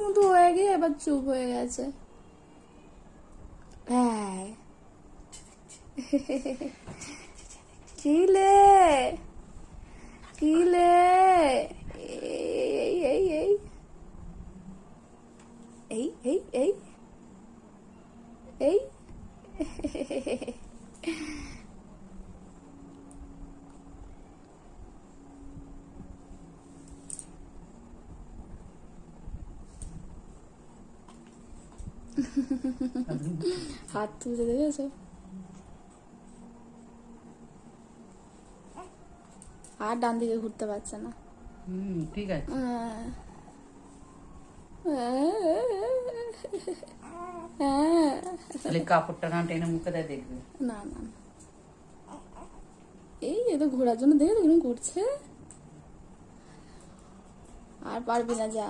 মতো হয়ে গিয়ে এবার চুপ হয়ে গেছে। হ্যাঁ কিলে কিলে এই এই এই এই এই এই এই হাত তুলতে দেখেছো? আর ডান দিকে ঘুরতে পারছে না। ঠিক আছে। তাহলে কাপড়টা না টেনে মুখে দেয় দেখবে। না না এই এ তো ঘোরার জন্য দেখে তো ঘুরছে। আর পারবি না, যা।